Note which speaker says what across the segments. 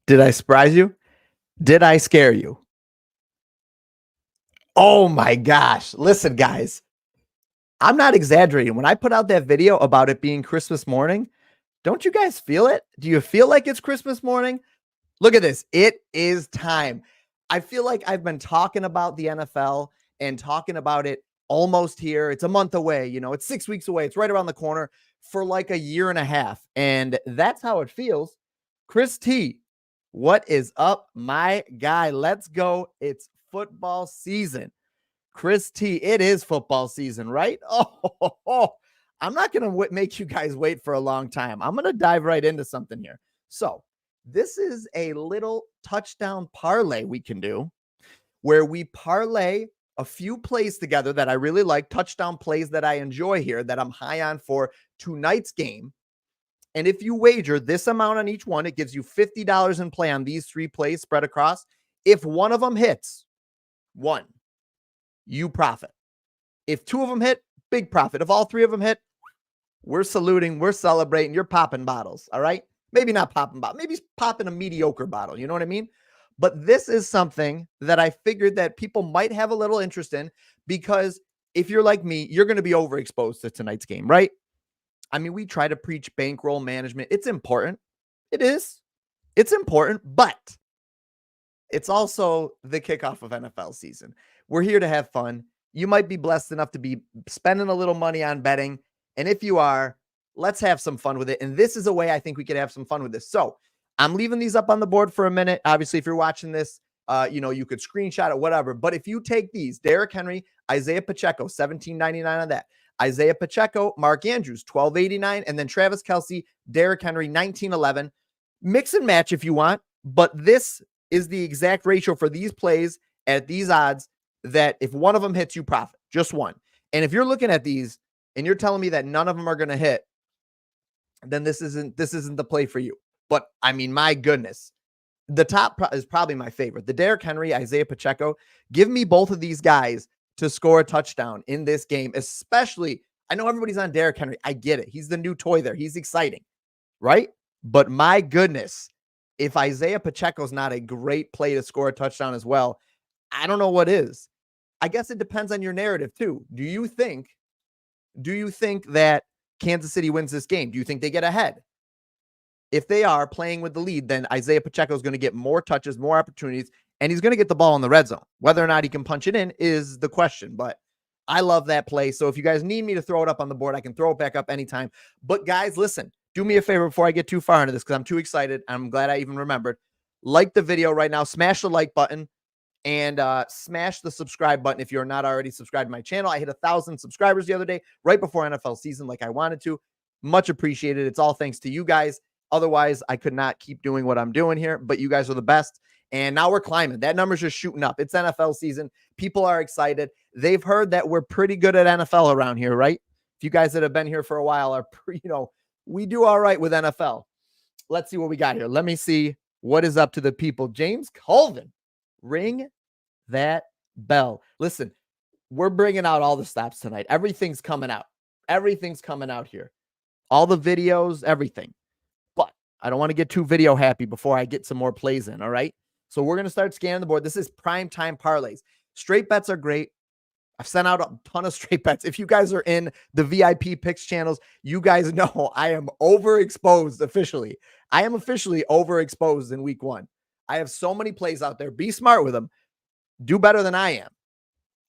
Speaker 1: Did I surprise you? Did I scare you? Oh my gosh. Listen, guys, I'm not exaggerating. When I put out that video about it being Christmas morning, don't you guys feel it? Do you feel like it's Christmas morning? Look at this. It is time. I feel like I've been talking about the NFL and talking about it almost here. It's a month away. It's 6 weeks away. It's right around the corner for like a year and a half. And that's how it feels. Chris T, what is up, my guy? Let's go. It's football season. Chris T, it is football season, right? Oh, I'm not going to make you guys wait for a long time. I'm going to dive right into something here. So, this is a little touchdown parlay we can do where we parlay a few plays together that I really like, touchdown plays that I enjoy here, that I'm high on for tonight's game. And if you wager this amount on each one, it gives you $50 in play on these three plays spread across. If one of them hits, you profit. If two of them hit, big profit. If all three of them hit, we're saluting, we're celebrating, you're popping bottles, all right? Maybe not popping bottle, maybe popping a mediocre bottle, you know what I mean? But this is something that I figured that people might have a little interest in, because if you're like me, you're going to be overexposed to tonight's game, right? I mean, we try to preach bankroll management. It's important. It is. It's important, but it's also the kickoff of NFL season. We're here to have fun. You might be blessed enough to be spending a little money on betting. And if you are, let's have some fun with it. And this is a way I think we could have some fun with this. So I'm leaving these up on the board for a minute. Obviously, if you're watching this, you could screenshot it, whatever. But if you take these, Derrick Henry, Isaiah Pacheco, $17.99 on that. Isaiah Pacheco, Mark Andrews, $12.89. And then Travis Kelce, Derrick Henry, $19.11. Mix and match if you want. But this is the exact ratio for these plays at these odds that if one of them hits, you profit. Just one. And if you're looking at these and you're telling me that none of them are going to hit, then this isn't the play for you. But I mean, my goodness, the top is probably my favorite. The Derrick Henry, Isaiah Pacheco. Give me both of these guys to score a touchdown in this game, especially. I know everybody's on Derrick Henry. I get it. He's the new toy there. He's exciting, right? But my goodness, if Isaiah Pacheco's not a great play to score a touchdown as well, I don't know what is. I guess it depends on your narrative too. Do you think that Kansas City wins this game? Do you think they get ahead? If they are playing with the lead, then Isaiah Pacheco is going to get more touches, more opportunities, and he's going to get the ball in the red zone. Whether or not he can punch it in is the question, but I love that play. So if you guys need me to throw it up on the board, I can throw it back up anytime. But guys, listen, do me a favor before I get too far into this, because I'm too excited. I'm glad I even remembered. Like the video right now, smash the like button, and smash the subscribe button if you're not already subscribed to my channel. I hit 1,000 subscribers the other day, right before NFL season, like I wanted to. Much appreciated. It's all thanks to you guys. Otherwise, I could not keep doing what I'm doing here, but you guys are the best. And now we're climbing. That number's just shooting up. It's NFL season. People are excited. They've heard that we're pretty good at NFL around here, right? If you guys that have been here for a while are, we do all right with NFL. Let's see what we got here. Let me see what is up to the people. James Colvin, ring that bell. Listen, we're bringing out all the stops tonight. Everything's coming out. Everything's coming out here. All the videos, everything. But I don't want to get too video happy before I get some more plays in, all right? So we're going to start scanning the board. This is Primetime Parlays. Straight bets are great. I've sent out a ton of straight bets. If you guys are in the VIP picks channels, you guys know I am overexposed officially. I am officially overexposed in week one. I have so many plays out there. Be smart with them. Do better than I am.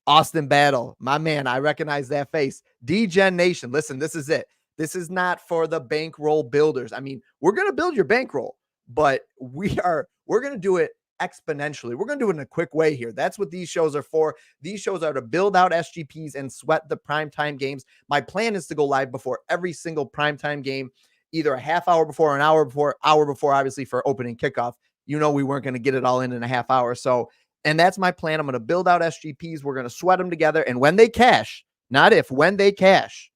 Speaker 1: Austin Battle, my man, I recognize that face. D-Gen Nation, listen, this is it. This is not for the bankroll builders. I mean, we're going to build your bankroll, but we're going to do it exponentially. We're going to do it in a quick way here. That's what these shows are for. These shows are to build out SGPs and sweat the primetime games. My plan is to go live before every single primetime game, either a half hour before, an hour before, obviously for opening kickoff. We weren't going to get it all in a half hour. So, and that's my plan. I'm going to build out SGPs. We're going to sweat them together. And when they cash, not if, when they cash,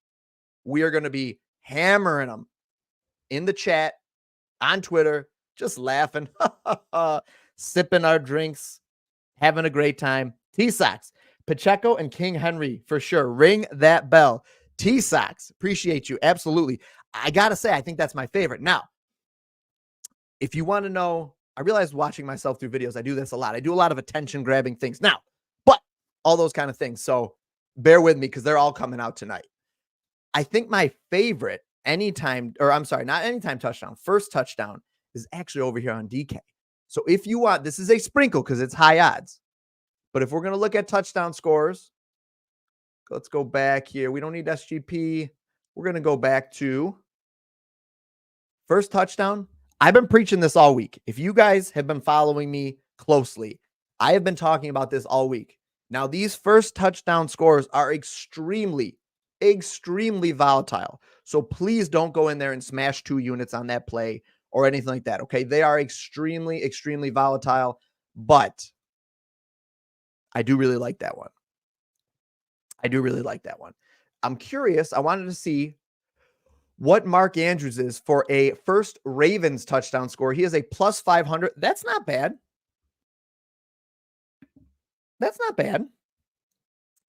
Speaker 1: we are going to be hammering them in the chat, on Twitter, just laughing, sipping our drinks, having a great time. T-Sox, Pacheco and King Henry for sure. Ring that bell. T-Sox, appreciate you. Absolutely. I got to say, I think that's my favorite. Now, if you want to know I realized watching myself through videos, I do this a lot. I do a lot of attention grabbing things now, but all those kind of things. So bear with me because they're all coming out tonight. I think my favorite not anytime touchdown, first touchdown is actually over here on DK. So if you want, this is a sprinkle because it's high odds. But if we're going to look at touchdown scores, let's go back here. We don't need SGP. We're going to go back to first touchdown. I've been preaching this all week. If you guys have been following me closely, I have been talking about this all week. Now, these first touchdown scores are extremely volatile. So please don't go in there and smash 2 units on that play or anything like that. Okay. They are extremely volatile, but I do really like that one. I'm curious. I wanted to see what Mark Andrews is for a first Ravens touchdown score. He is a plus 500. That's not bad.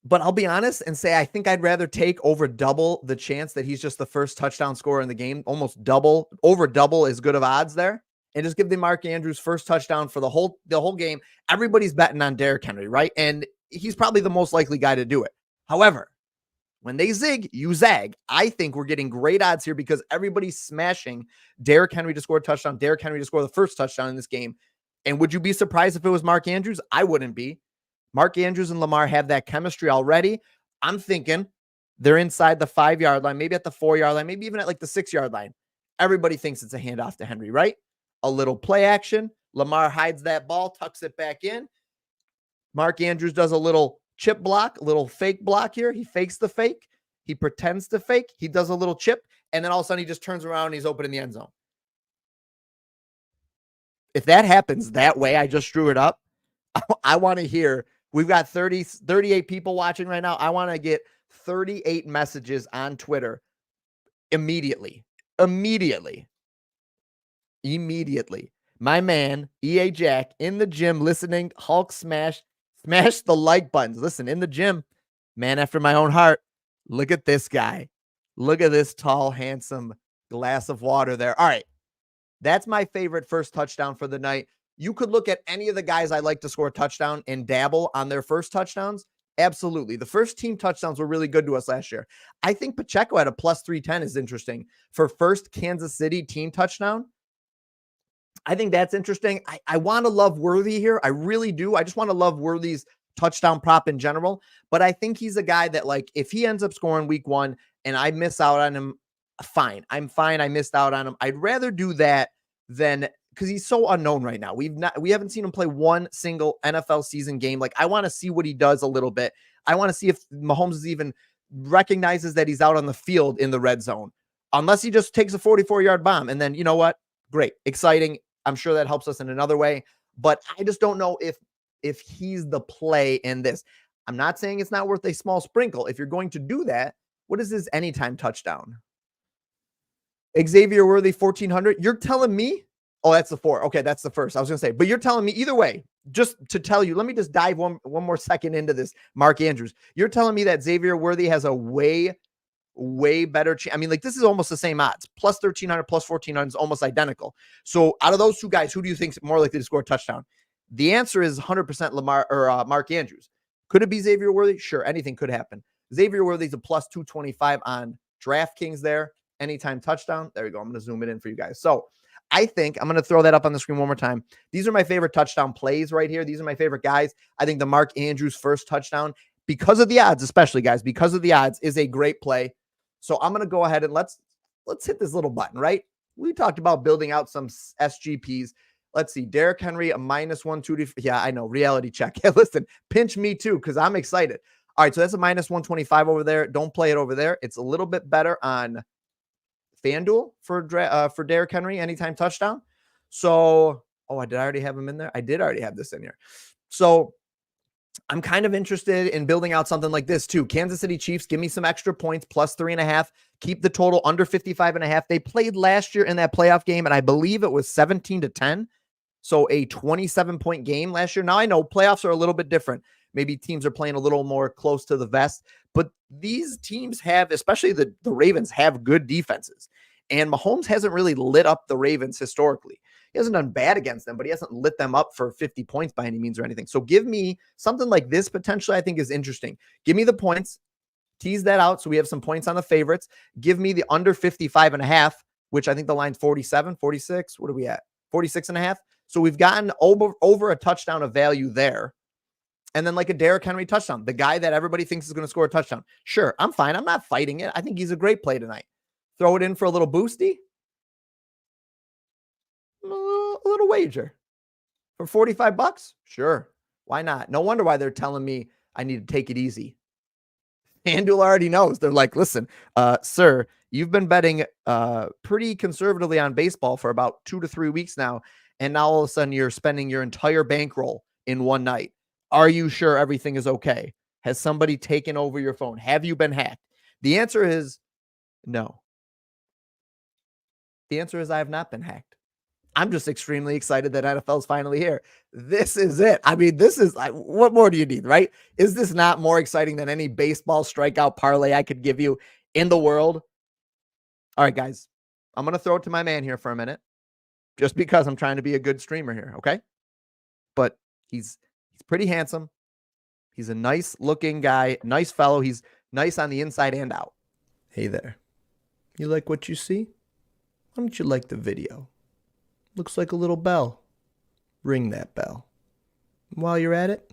Speaker 1: But I'll be honest and say I think I'd rather take over double the chance that he's just the first touchdown scorer in the game, almost over double as good of odds there, and just give the Mark Andrews first touchdown for the whole game. Everybody's betting on Derrick Henry, right? And he's probably the most likely guy to do it. However, when they zig, you zag. I think we're getting great odds here because everybody's smashing Derrick Henry to score a touchdown, Derrick Henry to score the first touchdown in this game. And would you be surprised if it was Mark Andrews? I wouldn't be. Mark Andrews and Lamar have that chemistry already. I'm thinking they're inside the 5-yard line, maybe at the 4-yard line, maybe even at like the 6-yard line. Everybody thinks it's a handoff to Henry, right? A little play action. Lamar hides that ball, tucks it back in. Mark Andrews does a little chip block, a little fake block here. He fakes the fake. He pretends to fake. He does a little chip. And then all of a sudden he just turns around and he's open in the end zone. If that happens that way, I just drew it up. I want to hear. We've got 38 people watching right now. I want to get 38 messages on Twitter immediately. My man, EA Jack, in the gym listening, Hulk smash the like buttons. Listen, in the gym, man after my own heart. Look at this guy. Look at this tall, handsome glass of water there. All right. That's my favorite first touchdown for the night. You could look at any of the guys I like to score a touchdown and dabble on their first touchdowns. Absolutely. The first team touchdowns were really good to us last year. I think Pacheco at a plus 310 is interesting for first Kansas City team touchdown. I think that's interesting. I want to love Worthy here. I really do. I just want to love Worthy's touchdown prop in general. But I think he's a guy that, like, if he ends up scoring week 1 and I miss out on him, fine. I'm fine. I missed out on him. I'd rather do that than, because he's so unknown right now. We haven't seen him play one single NFL season game. Like, I want to see what he does a little bit. I want to see if Mahomes is even recognizes that he's out on the field in the red zone, unless he just takes a 44-yard bomb. And then, you know what? Great. Exciting. I'm sure that helps us in another way, but I just don't know if he's the play in this. I'm not saying it's not worth a small sprinkle. If you're going to do that, what is his anytime touchdown? Xavier Worthy, 1,400. You're telling me, oh, that's the 4. Okay, that's the first. I was going to say, but you're telling me either way, just to tell you, let me just dive one more second into this. Mark Andrews, you're telling me that Xavier Worthy has a way better chance. I mean, like, this is almost the same odds. Plus 1,300, plus 1,400 is almost identical. So out of those two guys, who do you think is more likely to score a touchdown? The answer is 100% Lamar or Mark Andrews. Could it be Xavier Worthy? Sure, anything could happen. Xavier Worthy's a plus 225 on DraftKings there. Anytime touchdown. There we go. I'm going to zoom it in for you guys. So I think I'm going to throw that up on the screen one more time. These are my favorite touchdown plays right here. These are my favorite guys. I think the Mark Andrews first touchdown, because of the odds, especially guys, because of the odds, is a great play. So I'm going to go ahead and let's hit this little button, right? We talked about building out some SGPs. Let's see. Derrick Henry, a minus 120. Yeah, I know. Reality check. Yeah, listen, pinch me too, because I'm excited. All right, so that's a minus 125 over there. Don't play it over there. It's a little bit better on FanDuel for Derrick Henry, anytime touchdown. So, did I already have him in there? I did already have this in here. So I'm kind of interested in building out something like this too. Kansas City Chiefs, give me some extra points, plus 3.5. Keep the total under 55.5. They played last year in that playoff game, and I believe it was 17-10. So a 27-point game last year. Now, I know playoffs are a little bit different. Maybe teams are playing a little more close to the vest, but these teams have, especially the Ravens, have good defenses. And Mahomes hasn't really lit up the Ravens historically. He hasn't done bad against them, but he hasn't lit them up for 50 points by any means or anything. So give me something like this potentially, I think is interesting. Give me the points, tease that out so we have some points on the favorites. Give me the under 55.5, which I think the line's 47, 46. What are we at? 46.5. So we've gotten over a touchdown of value there. And then like a Derrick Henry touchdown, the guy that everybody thinks is going to score a touchdown. Sure, I'm fine. I'm not fighting it. I think he's a great play tonight. Throw it in for a little boosty. A little wager for 45 bucks. Sure. Why not? No wonder why they're telling me I need to take it easy. FanDuel already knows. They're like, listen, sir, you've been betting pretty conservatively on baseball for about 2 to 3 weeks now. And now all of a sudden you're spending your entire bankroll in one night. Are you sure everything is okay? Has somebody taken over your phone? Have you been hacked? The answer is no. The answer is I have not been hacked. I'm just extremely excited that NFL is finally here. This is it. I mean, this is like, what more do you need, right? Is this not more exciting than any baseball strikeout parlay I could give you in the world? All right, guys, I'm going to throw it to my man here for a minute, just because I'm trying to be a good streamer here. Okay. But he's pretty handsome. He's a nice looking guy, nice fellow. He's nice on the inside and out. Hey there. You like what you see? Why don't you like the video? Looks like a little bell. Ring that bell. And while you're at it,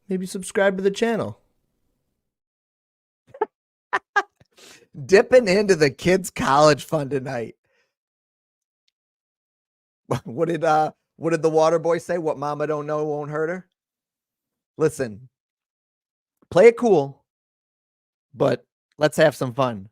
Speaker 1: maybe subscribe to the channel. Dipping into the kids' college fund tonight. What did the water boy say? What mama don't know won't hurt her. Listen, play it cool, but let's have some fun.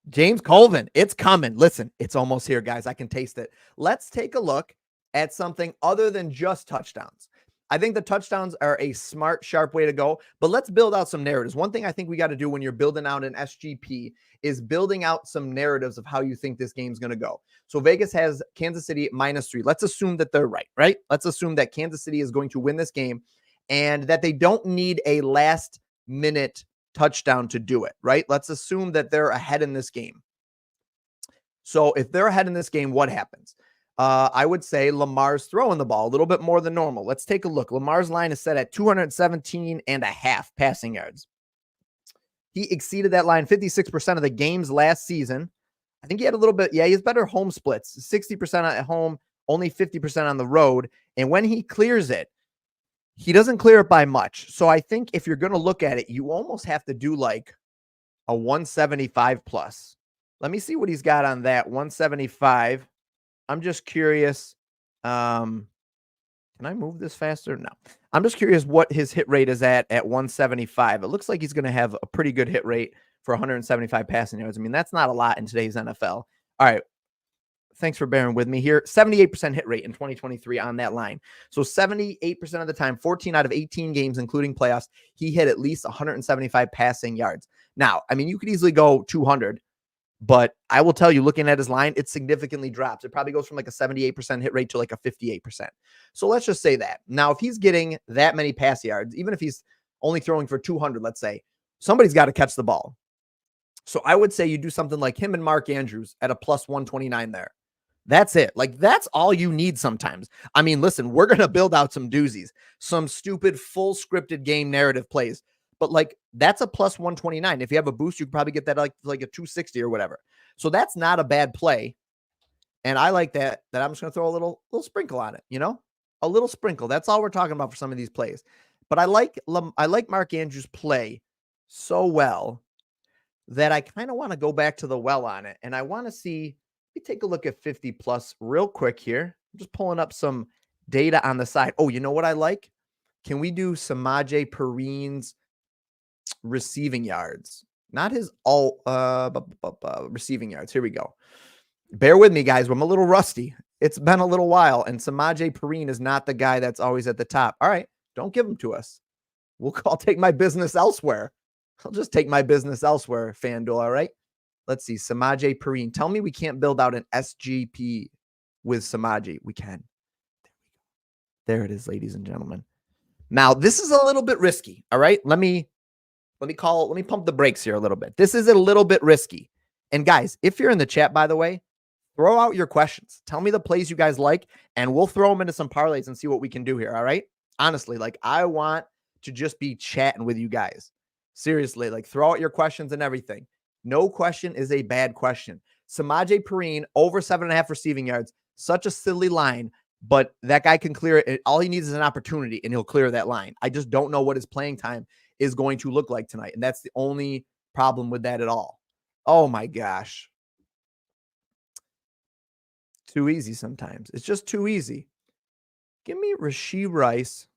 Speaker 1: James Colvin, it's coming. Listen, it's almost here, guys. I can taste it. Let's take a look at something other than just touchdowns. I think the touchdowns are a smart, sharp way to go, but let's build out some narratives. One thing I think we got to do when you're building out an SGP is building out some narratives of how you think this game's going to go. So Vegas has Kansas City -3. Let's assume that they're right? Let's assume that Kansas City is going to win this game and that they don't need a last-minute touchdown to do it, right? Let's assume that they're ahead in this game. So if they're ahead in this game, what happens? I would say Lamar's throwing the ball a little bit more than normal. Let's take a look. Lamar's line is set at 217.5 passing yards. He exceeded that line 56% of the games last season. I think he had a little bit, he has better home splits, 60% at home, only 50% on the road. And when he clears it, he doesn't clear it by much. So I think if you're going to look at it, you almost have to do like a 175 plus. Let me see what he's got on that 175. I'm just curious. Can I move this faster? No. I'm just curious what his hit rate is at 175. It looks like he's going to have a pretty good hit rate for 175 passing yards. I mean, that's not a lot in today's NFL. All right. Thanks for bearing with me here. 78% hit rate in 2023 on that line. So 78% of the time, 14 out of 18 games, including playoffs, he hit at least 175 passing yards. Now, I mean, you could easily go 200, but I will tell you, looking at his line, it significantly drops. It probably goes from like a 78% hit rate to like a 58%. So let's just say that. Now, if he's getting that many pass yards, even if he's only throwing for 200, let's say, somebody's got to catch the ball. So I would say you do something like him and Mark Andrews at a plus 129 there. That's it. Like, that's all you need sometimes. I mean, listen, we're going to build out some doozies, some stupid full scripted game narrative plays, but like that's a plus 129. If you have a boost, you could probably get that like a 260 or whatever. So that's not a bad play. And I like that I'm just going to throw a little sprinkle on it, a little sprinkle. That's all we're talking about for some of these plays. But I like Mark Andrews' play so well that I kind of want to go back to the well on it. And I want to see, let me take a look at 50 plus real quick here. I'm just pulling up some data on the side. Oh, you know what I like? Can we do Samaje Perrine's receiving yards? Not his receiving yards. Here we go. Bear with me, guys. I'm a little rusty. It's been a little while, and Samaje Perrine is not the guy that's always at the top. All right, don't give him to us. I'll take my business elsewhere. I'll just take my business elsewhere, FanDuel. All right. Let's see. Samaje Perrine. Tell me we can't build out an SGP with Samaje. We can. There it is, ladies and gentlemen. Now, this is a little bit risky. All right. Let me pump the brakes here a little bit. This is a little bit risky. And guys, if you're in the chat, by the way, throw out your questions. Tell me the plays you guys like, and we'll throw them into some parlays and see what we can do here. All right. Honestly, like I want to just be chatting with you guys. Seriously, like throw out your questions and everything. No question is a bad question. Samaje Perine over 7.5 receiving yards. Such a silly line, but that guy can clear it. All he needs is an opportunity, and he'll clear that line. I just don't know what his playing time is going to look like tonight, and that's the only problem with that at all. Oh my gosh. Too easy sometimes. It's just too easy. Give me Rashee Rice.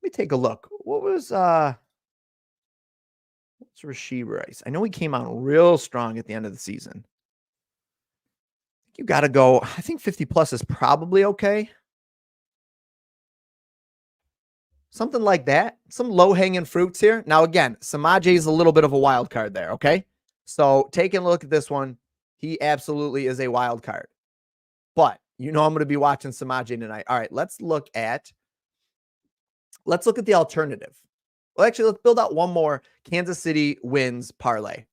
Speaker 1: Let me take a look. What's Rashee Rice? I know he came out real strong at the end of the season. You got to go. I think 50 plus is probably okay. Something like that. Some low-hanging fruits here. Now, again, Samaje is a little bit of a wild card there, okay? So taking a look at this one, he absolutely is a wild card. But you know I'm going to be watching Samaje tonight. All right, let's look at the alternative. Well, actually, let's build out one more Kansas City wins parlay.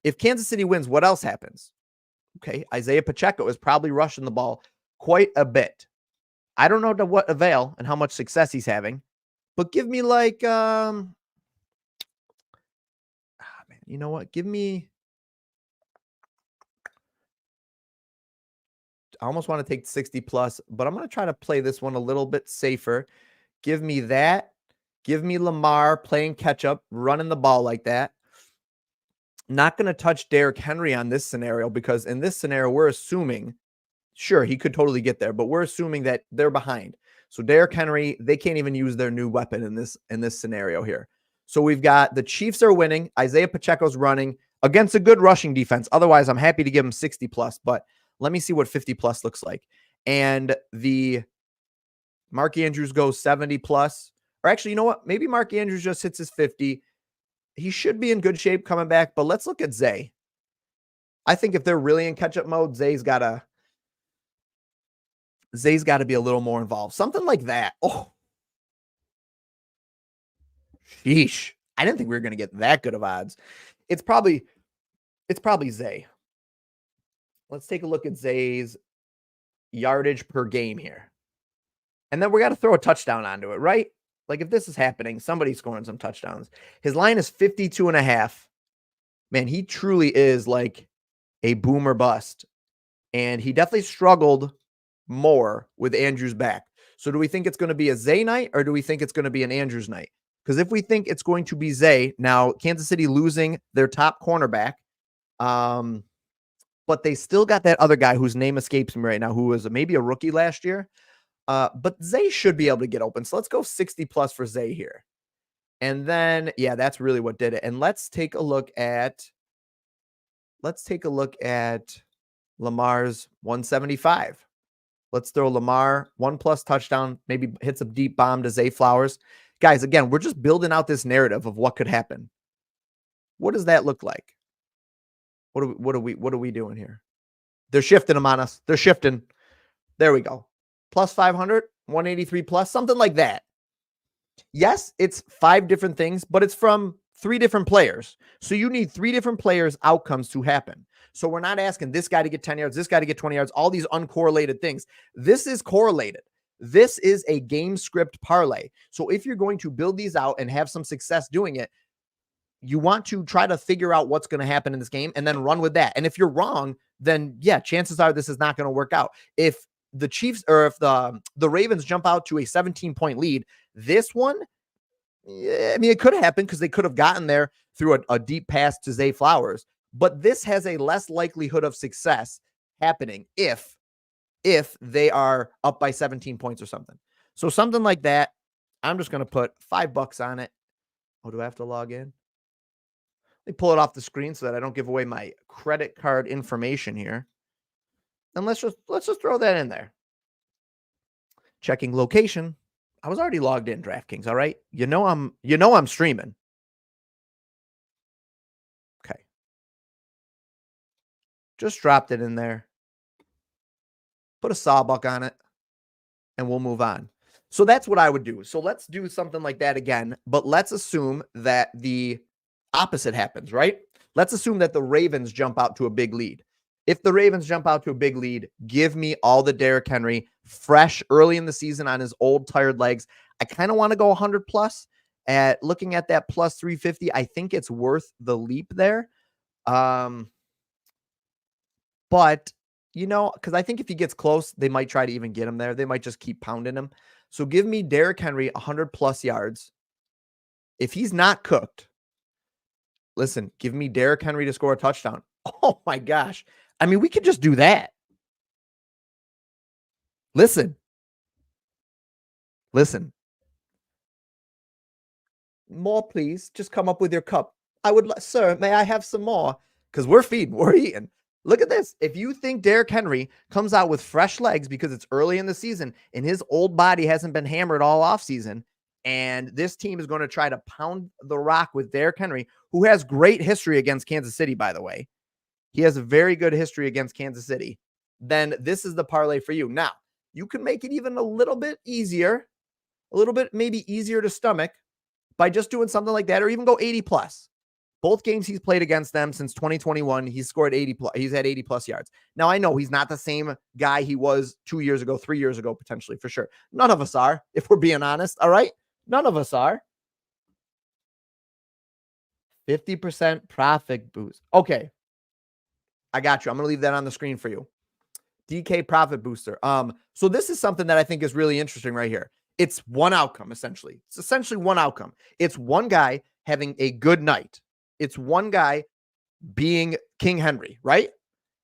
Speaker 1: If Kansas City wins, what else happens? Okay, Isaiah Pacheco is probably rushing the ball quite a bit. I don't know to what avail and how much success he's having, but give me like, man, you know what? Give me, I almost want to take 60 plus, but I'm going to try to play this one a little bit safer. Give me that. Give me Lamar playing catch up, running the ball like that. Not going to touch Derrick Henry on this scenario because in this scenario, we're assuming, sure, he could totally get there, but we're assuming that they're behind. So Derrick Henry, they can't even use their new weapon in this scenario here. So we've got the Chiefs are winning. Isaiah Pacheco's running against a good rushing defense. Otherwise, I'm happy to give him 60 plus, but let me see what 50 plus looks like. And the Mark Andrews goes 70 plus. Or actually, you know what? Maybe Mark Andrews just hits his 50. He should be in good shape coming back, but let's look at Zay. I think if they're really in catch-up mode, Zay's got to be a little more involved. Something like that. Oh. Sheesh. I didn't think we were going to get that good of odds. It's probably Zay. Let's take a look at Zay's yardage per game here. And then we got to throw a touchdown onto it, right? Like if this is happening, somebody's scoring some touchdowns. His line is 52.5. Man, he truly is like a boomer bust. And he definitely struggled more with Andrews back. So do we think it's going to be a Zay night or do we think it's going to be an Andrews night? Because if we think it's going to be Zay, now Kansas City losing their top cornerback, but they still got that other guy whose name escapes me right now, who was maybe a rookie last year. But Zay should be able to get open. So let's go 60 plus for Zay here. And then, yeah, that's really what did it. And let's take a look at Lamar's 175. Let's throw Lamar 1+ touchdown, maybe hits a deep bomb to Zay Flowers. Guys, again, we're just building out this narrative of what could happen. What does that look like? What are we doing here? They're shifting them on us. They're shifting. There we go. Plus 500, 183 plus, something like that. Yes, it's 5 different things, but it's from 3 different players. So you need 3 different players' outcomes to happen. So we're not asking this guy to get 10 yards, this guy to get 20 yards, all these uncorrelated things. This is correlated. This is a game script parlay. So if you're going to build these out and have some success doing it, you want to try to figure out what's going to happen in this game and then run with that. And if you're wrong, then yeah, chances are this is not going to work out. If the Chiefs or if the Ravens jump out to a 17-point lead, this one, yeah, I mean, it could happen because they could have gotten there through a deep pass to Zay Flowers. But this has a less likelihood of success happening if they are up by 17 points or something. So something like that, I'm just going to put $5 on it. Oh, do I have to log in? Let me pull it off the screen so that I don't give away my credit card information here. And let's just throw that in there. Checking location. I was already logged in, DraftKings, all right? You know I'm streaming. Okay. Just dropped it in there. Put a sawbuck on it, and we'll move on. So that's what I would do. So let's do something like that again, but let's assume that the opposite happens, right? Let's assume that the Ravens jump out to a big lead. If the Ravens jump out to a big lead, give me all the Derrick Henry fresh early in the season on his old tired legs. I kind of want to go 100 plus. At looking at that plus 350, I think it's worth the leap there. But because I think if he gets close, they might try to even get him there. They might just keep pounding him. So give me Derrick Henry 100 plus yards. If he's not cooked, listen, give me Derrick Henry to score a touchdown. Oh my gosh. I mean, we could just do that. Listen. More, please. Just come up with your cup. Sir, may I have some more? Because we're feeding, we're eating. Look at this. If you think Derrick Henry comes out with fresh legs because it's early in the season and his old body hasn't been hammered all offseason, and this team is going to try to pound the rock with Derrick Henry, who has great history against Kansas City, by the way. He has a very good history against Kansas City. Then this is the parlay for you. Now, you can make it even a little bit easier, a little bit maybe easier to stomach by just doing something like that, or even go 80 plus. Both games he's played against them since 2021, he's scored 80 plus. He's had 80 plus yards. Now, I know he's not the same guy he was 2 years ago, 3 years ago, potentially, for sure. None of us are, if we're being honest. All right. None of us are. 50% profit boost. Okay. I got you. I'm going to leave that on the screen for you. DK profit booster. So this is something that I think is really interesting right here. It's one outcome, essentially. It's essentially one outcome. It's one guy having a good night. It's one guy being King Henry, right?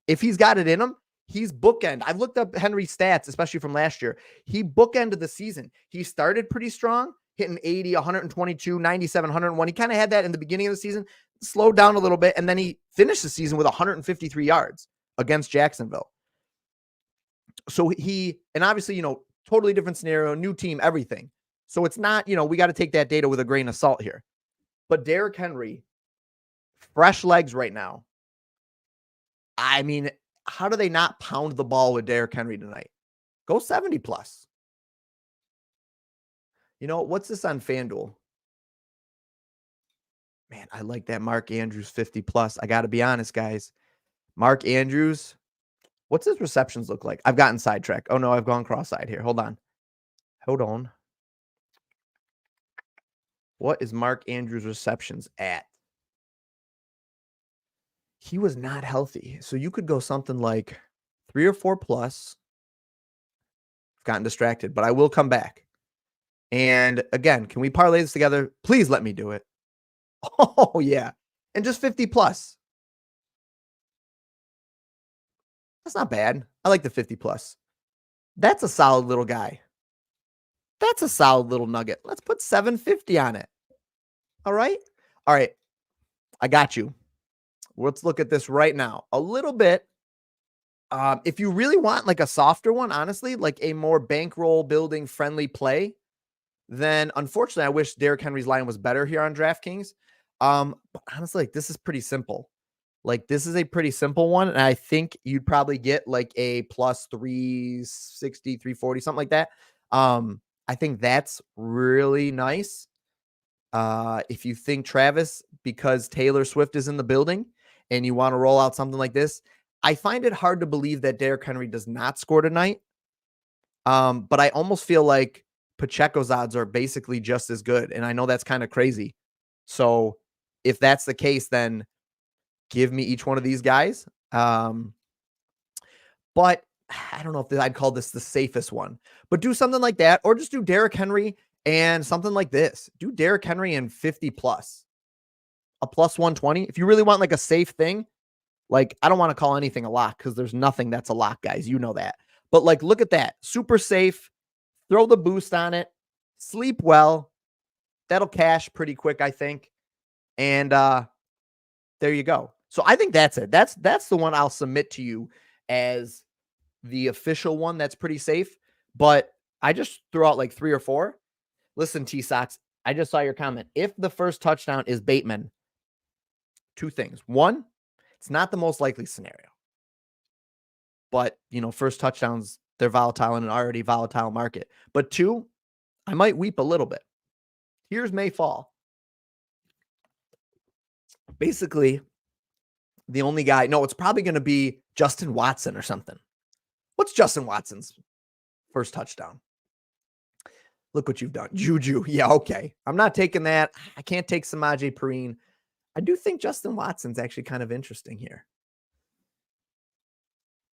Speaker 1: If he's got it in him, he's bookend. I've looked up Henry's stats, especially from last year. He bookended the season. He started pretty strong, hitting 80, 122, 97, 101. He kind of had that in the beginning of the season, slowed down a little bit, and then he finished the season with 153 yards against Jacksonville. So and obviously, totally different scenario, new team, everything. So it's not, we got to take that data with a grain of salt here. But Derrick Henry, fresh legs right now. I mean, how do they not pound the ball with Derrick Henry tonight? Go 70 plus. What's this on FanDuel? Man, I like that Mark Andrews 50 plus. I got to be honest, guys. Mark Andrews, what's his receptions look like? I've gotten sidetracked. Oh, no, I've gone cross-eyed here. Hold on. What is Mark Andrews' receptions at? He was not healthy. So you could go something like 3 or 4 plus. I've gotten distracted, but I will come back. And again, can we parlay this together? Please let me do it. Oh, yeah. And just 50 plus. That's not bad. I like the 50 plus. That's a solid little guy. That's a solid little nugget. Let's put 750 on it. All right. I got you. Let's look at this right now. A little bit. If you really want like a softer one, honestly, like a more bankroll building friendly play, then unfortunately, I wish Derrick Henry's line was better here on DraftKings. But honestly, like, this is pretty simple. Like, this is a pretty simple one. And I think you'd probably get like a plus 360, 340, something like that. I think that's really nice. If you think Travis, because Taylor Swift is in the building and you want to roll out something like this, I find it hard to believe that Derrick Henry does not score tonight. But I almost feel like Pacheco's odds are basically just as good. And I know that's kind of crazy. So if that's the case, then give me each one of these guys. But I don't know if I'd call this the safest one, but do something like that, or just do Derrick Henry and something like this. Do Derrick Henry and 50 plus, a plus 120. If you really want like a safe thing, like I don't want to call anything a lock because there's nothing that's a lock, guys. You know that. But like, look at that. Super safe. Throw the boost on it. Sleep well. That'll cash pretty quick, I think. And there you go. So I think that's it. That's the one I'll submit to you as the official one that's pretty safe. But I just threw out like 3 or 4. Listen, T-Sox, I just saw your comment. If the first touchdown is Bateman, 2 things. 1, it's not the most likely scenario. But, first touchdowns, they're volatile in an already volatile market. But 2, I might weep a little bit. Here's May Fall. Basically, The only guy, no, it's probably going to be Justin Watson or something. What's Justin Watson's first touchdown? Look what you've done. Juju. Yeah, okay. I'm not taking that. I can't take Samaje Perine. I do think Justin Watson's actually kind of interesting here.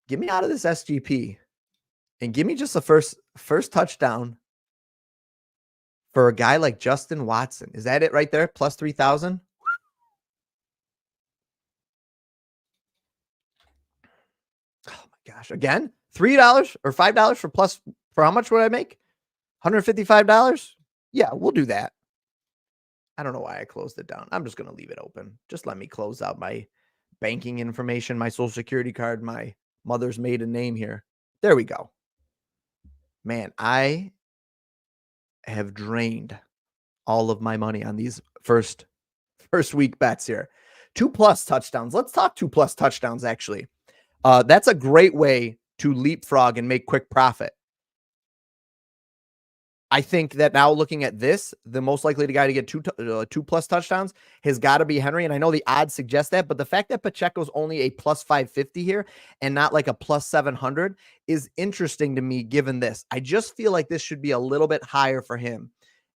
Speaker 1: Get me out of this SGP and give me just a first touchdown for a guy like Justin Watson. Is that it right there? Plus 3,000? Oh my gosh. Again, $3 or $5 for how much would I make? $155? Yeah, we'll do that. I don't know why I closed it down. I'm just going to leave it open. Just let me close out my banking information, my social security card, my mother's maiden name here. There we go. Man, I have drained all of my money on these first week bets here. 2+ touchdowns. Let's talk 2+ touchdowns, actually. That's a great way to leapfrog and make quick profit. I think that now looking at this, the most likely guy to get 2+ touchdowns has got to be Henry. And I know the odds suggest that, but the fact that Pacheco's only a plus 550 here and not like a plus 700 is interesting to me given this. I just feel like this should be a little bit higher for him.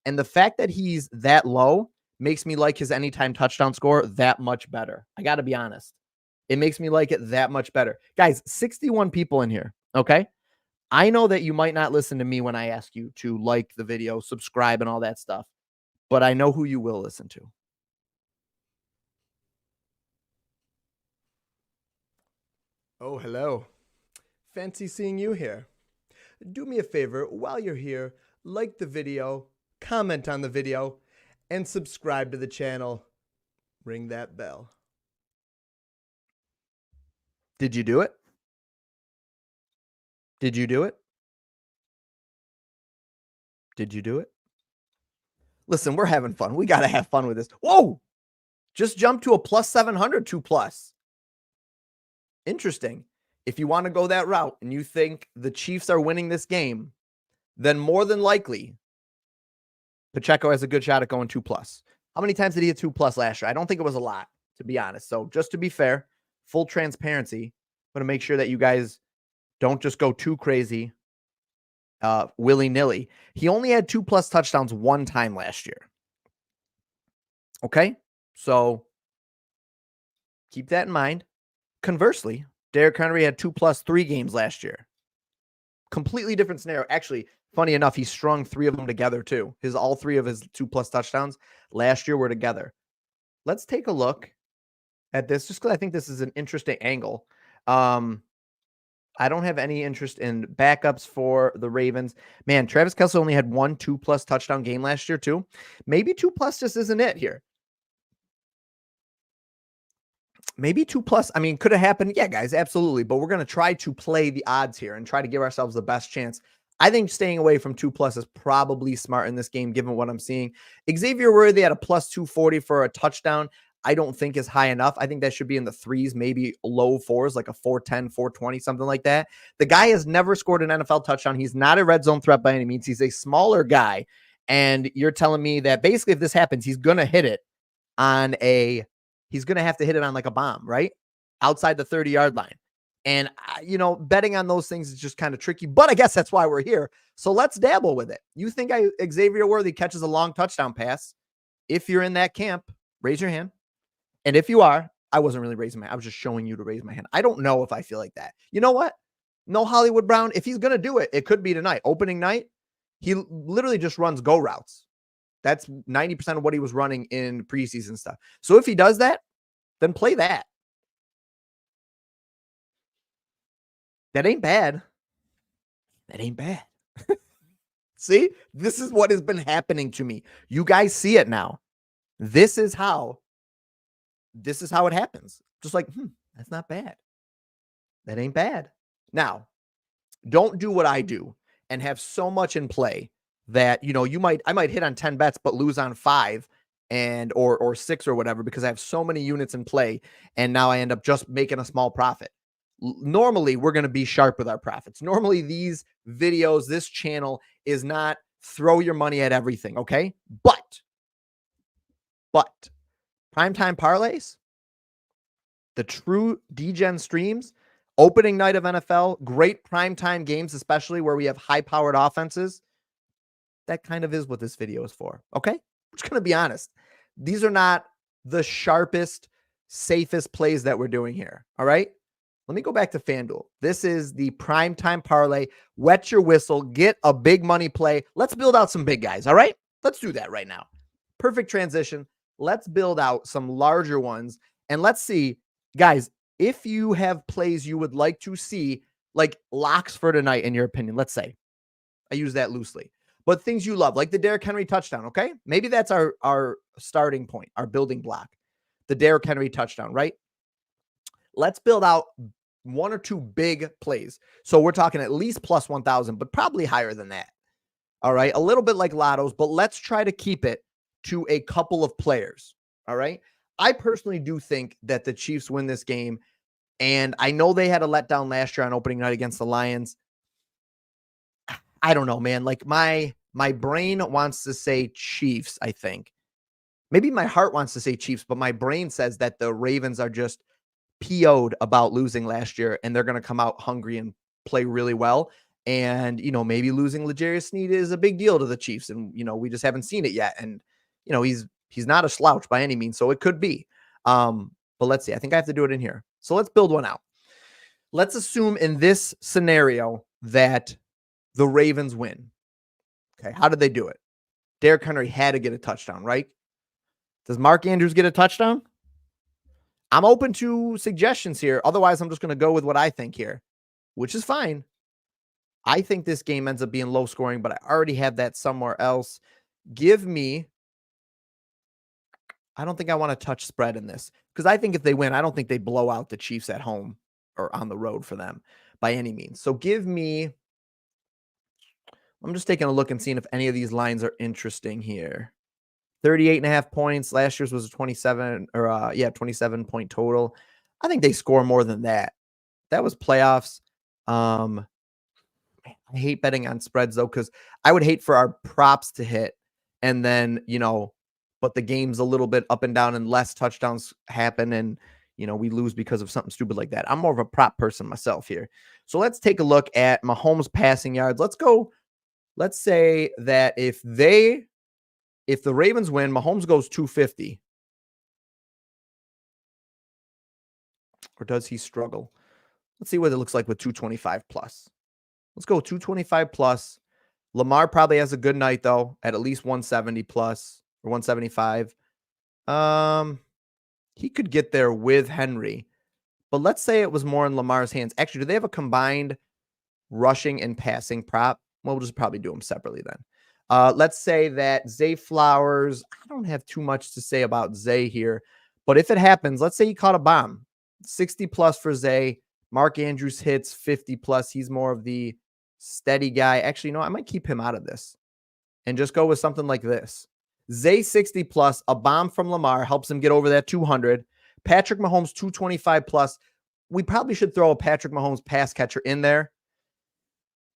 Speaker 1: And the fact that he's that low makes me like his anytime touchdown score that much better. I got to be honest. It makes me like it that much better. Guys, 61 people in here, okay? I know that you might not listen to me when I ask you to like the video, subscribe, and all that stuff, but I know who you will listen to. Oh, hello. Fancy seeing you here. Do me a favor while you're here, like the video, comment on the video, and subscribe to the channel. Ring that bell. Did you do it? Did you do it? Did you do it? Listen, we're having fun. We got to have fun with this. Whoa! Just jump to a plus 700, 2+. Interesting. If you want to go that route and you think the Chiefs are winning this game, then more than likely, Pacheco has a good shot at going 2+. How many times did he hit 2+ last year? I don't think it was a lot, to be honest. So just to be fair, full transparency, I'm going to make sure that you guys don't just go too crazy willy-nilly. He only had 2+ touchdowns one time last year. Okay? So keep that in mind. Conversely, Derrick Henry had 2+ 3 games last year. Completely different scenario. Actually, funny enough, he strung 3 of them together too. All 3 of his 2+ touchdowns last year were together. Let's take a look at this just because I think this is an interesting angle. I don't have any interest in backups for the Ravens. Man, Travis Kelce only had 1 2+ touchdown game last year too. Maybe 2+ just isn't it here. Maybe 2+. I mean, could have happened. Yeah, guys, absolutely. But we're going to try to play the odds here and try to give ourselves the best chance. I think staying away from 2+ is probably smart in this game, given what I'm seeing. Xavier Worthy at a plus 240 for a touchdown, I don't think is high enough. I think that should be in the 3s, maybe low 4s, like a 410, 420, something like that. The guy has never scored an NFL touchdown. He's not a red zone threat by any means. He's a smaller guy. And you're telling me that basically if this happens, he's going to hit it on he's going to have to hit it on like a bomb, right? Outside the 30-yard line. And, betting on those things is just kind of tricky, but I guess that's why we're here. So let's dabble with it. You think Xavier Worthy catches a long touchdown pass? If you're in that camp, raise your hand. And if you are, I wasn't really raising my hand. I was just showing you to raise my hand. I don't know if I feel like that. You know what? No Hollywood Brown. If he's going to do it, it could be tonight. Opening night, he literally just runs go routes. That's 90% of what he was running in preseason stuff. So if he does that, then play that. That ain't bad. That ain't bad. See, this is what has been happening to me. You guys see it now. This is how it happens. Just like, that's not bad. That ain't bad. Now, don't do what I do and have so much in play that, I might hit on 10 bets, but lose on 5 or 6 or whatever, because I have so many units in play. And now I end up just making a small profit. Normally we're going to be sharp with our profits. Normally these videos, this channel is not throw your money at everything. Okay. But Primetime Parlays, the true DGen streams, opening night of NFL, great primetime games, especially where we have high-powered offenses. That kind of is what this video is for, okay? I'm just going to be honest. These are not the sharpest, safest plays that we're doing here, all right? Let me go back to FanDuel. This is the Primetime Parlay. Wet your whistle. Get a big money play. Let's build out some big guys, all right? Let's do that right now. Perfect transition. Let's build out some larger ones. And let's see, guys, if you have plays you would like to see, like locks for tonight, in your opinion, let's say. I use that loosely. But things you love, like the Derrick Henry touchdown, okay? Maybe that's our starting point, our building block. The Derrick Henry touchdown, right? Let's build out one or two big plays. So we're talking at least plus 1,000, but probably higher than that. All right. A little bit like lottos, but let's try to keep it to a couple of players. All right. I personally do think that the Chiefs win this game. And I know they had a letdown last year on opening night against the Lions. I don't know, man. Like my brain wants to say Chiefs, I think. Maybe my heart wants to say Chiefs, but my brain says that the Ravens are just PO'd about losing last year, and they're going to come out hungry and play really well. And, maybe losing L'Jarius Sneed is a big deal to the Chiefs. And, we just haven't seen it yet. And, he's not a slouch by any means. So it could be. But let's see. I think I have to do it in here. So let's build one out. Let's assume in this scenario that the Ravens win. Okay. How did they do it? Derrick Henry had to get a touchdown, right? Does Mark Andrews get a touchdown? I'm open to suggestions here. Otherwise, I'm just going to go with what I think here, which is fine. I think this game ends up being low scoring, but I already have that somewhere else. I don't think I want to touch spread in this because I think if they win, I don't think they blow out the Chiefs at home or on the road for them by any means. So I'm just taking a look and seeing if any of these lines are interesting here. 38.5 points. Last year's was 27 point total. I think they score more than that. That was playoffs. I hate betting on spreads though, because I would hate for our props to hit and then, but the game's a little bit up and down and less touchdowns happen and, we lose because of something stupid like that. I'm more of a prop person myself here. So let's take a look at Mahomes passing yards. Let's say that if the Ravens win, Mahomes goes 250. Or does he struggle? Let's see what it looks like with 225 plus. Let's go 225 plus. Lamar probably has a good night, though, at least 170 plus or 175. He could get there with Henry. But let's say it was more in Lamar's hands. Actually, do they have a combined rushing and passing prop? Well, we'll just probably do them separately then. Let's say that Zay Flowers, I don't have too much to say about Zay here, but if it happens, let's say he caught a bomb, 60 plus for Zay. Mark Andrews hits 50 plus. He's more of the steady guy. Actually, I might keep him out of this and just go with something like this. Zay 60 plus, a bomb from Lamar helps him get over that 200. Patrick Mahomes 225 plus. We probably should throw a Patrick Mahomes pass catcher in there.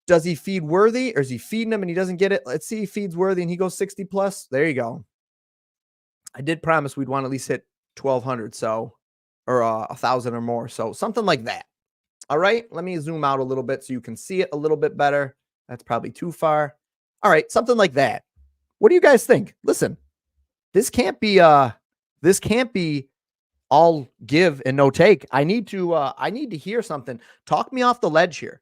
Speaker 1: Does he feed Worthy or is he feeding him and he doesn't get it? Let's see. He feeds Worthy and he goes 60 plus. There you go. I did promise we'd want to at least hit 1,200. Or 1,000 or more. So something like that. All right. Let me zoom out a little bit so you can see it a little bit better. That's probably too far. All right. Something like that. What do you guys think? Listen, this can't be all give and no take. I need to hear something. Talk me off the ledge here.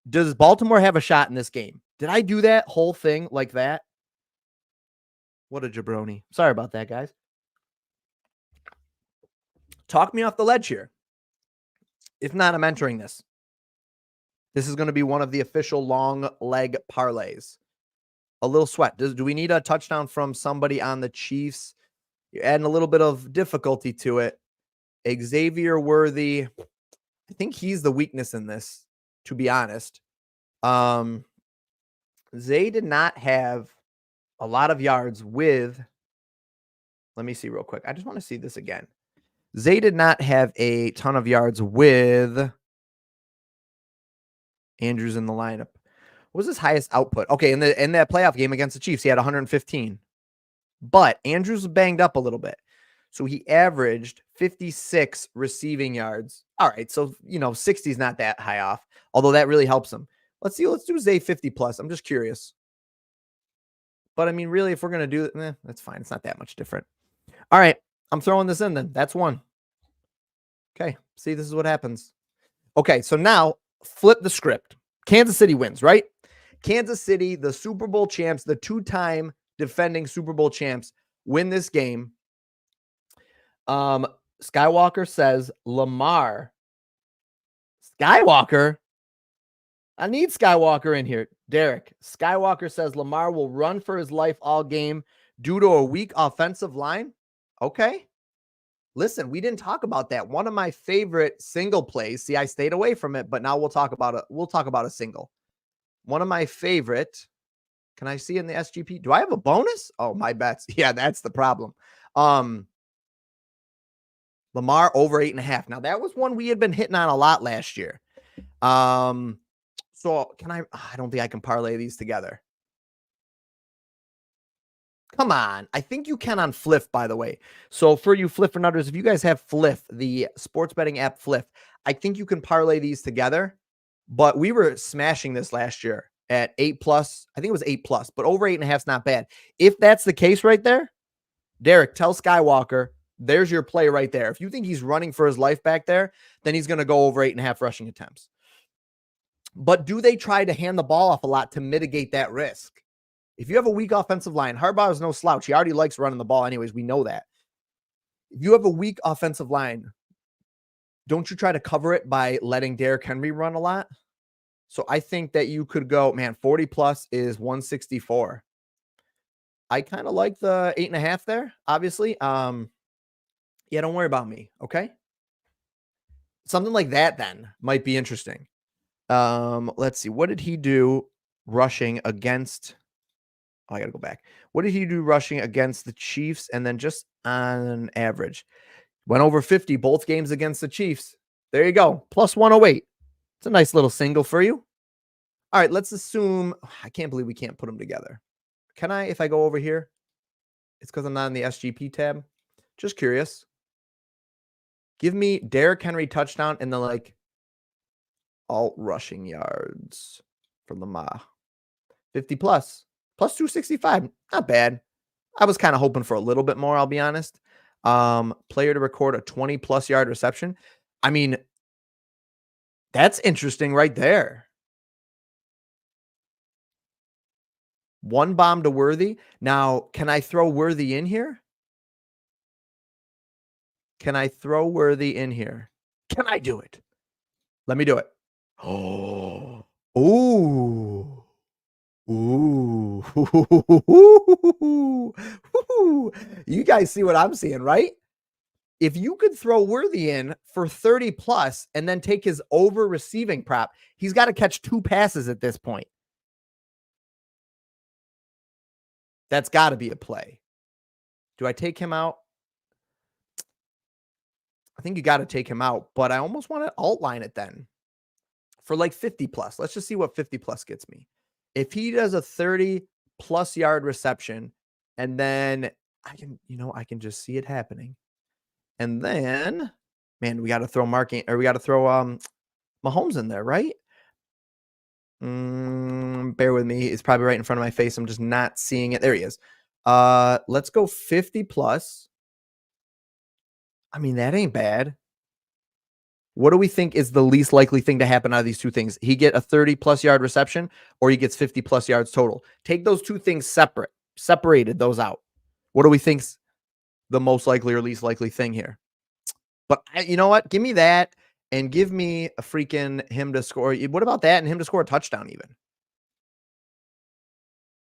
Speaker 1: Does Baltimore have a shot in this game? Did I do that whole thing like that? What a jabroni. Sorry about that, guys. Talk me off the ledge here. If not, I'm entering this. This is going to be one of the official long leg parlays. A little sweat. Do we need a touchdown from somebody on the Chiefs? You're adding a little bit of difficulty to it. Xavier Worthy. I think he's the weakness in this, to be honest. Zay did not have a lot of yards with. Let me see real quick. I just want to see this again. Zay did not have a ton of yards with Andrews in the lineup. What was his highest output? Okay, in that playoff game against the Chiefs, he had 115. But Andrews was banged up a little bit. So he averaged 56 receiving yards. All right. So, 60 is not that high off, although that really helps him. Let's see. Let's do Zay 50 plus. I'm just curious. But I mean, really, if we're going to do it, that's fine. It's not that much different. All right. I'm throwing this in then. That's one. Okay. See, this is what happens. Okay. So now flip the script. Kansas City wins, right? Kansas City, the Super Bowl champs, the two-time defending Super Bowl champs, win this game. Skywalker says Lamar. Skywalker? I need Skywalker in here. Derek, Skywalker says Lamar will run for his life all game due to a weak offensive line. Okay. Listen, we didn't talk about that. One of my favorite single plays. See, I stayed away from it, but now we'll talk about it. We'll talk about a single. One of my favorite. Can I see in the SGP? Do I have a bonus? Oh, my bets. Yeah, that's the problem. Lamar over 8.5. Now that was one we had been hitting on a lot last year. So can I don't think I can parlay these together. Come on. I think you can on Fliff, by the way. So for you Fliff and others, if you guys have Fliff, the sports betting app Fliff, I think you can parlay these together. But we were smashing this last year at 8+. I think it was 8+, but over 8.5 is not bad. If that's the case right there, Derek, tell Skywalker, there's your play right there. If you think he's running for his life back there, then he's going to go over 8.5 rushing attempts. But do they try to hand the ball off a lot to mitigate that risk? If you have a weak offensive line, Harbaugh is no slouch. He already likes running the ball anyways. We know that. If you have a weak offensive line, don't you try to cover it by letting Derrick Henry run a lot? So I think that you could go, 40+ is 164. I kind of like the 8.5 there, obviously. Yeah, don't worry about me, okay? Something like that then might be interesting. Let's see. What did he do rushing against? Oh, I got to go back. What did he do rushing against the Chiefs? And then just on average, went over 50 both games against the Chiefs. There you go. Plus 108. It's a nice little single for you. All right, let's assume. I can't believe we can't put them together. Can I, if I go over here? It's because I'm not in the SGP tab. Just curious. Give me Derrick Henry touchdown and then alt rushing yards for Lamar. 50+. Plus 265. Not bad. I was kind of hoping for a little bit more, I'll be honest. Player to record a 20+ yard reception. I mean, that's interesting right there. One bomb to Worthy. Now, can I throw Worthy in here? Can I throw Worthy in here? Can I do it? Let me do it. Oh. Ooh. Ooh. You guys see what I'm seeing, right? If you could throw Worthy in for 30+ and then take his over receiving prop, he's got to catch 2 passes at this point. That's got to be a play. Do I take him out? I think you got to take him out, but I almost want to alt line it then for 50+. Let's just see what 50+ gets me. If he does a 30+ yard reception and then I can just see it happening. And then, man, we got to throw Mahomes in there, right? Bear with me. It's probably right in front of my face. I'm just not seeing it. There he is. Let's go 50+. I mean, that ain't bad. What do we think is the least likely thing to happen out of these two things? He get a 30+ yard reception or he gets 50+ yards total. Take those two things separated those out. What do we think's the most likely or least likely thing here? But you know what? Give me that and give me a freaking him to score. What about that and him to score a touchdown even?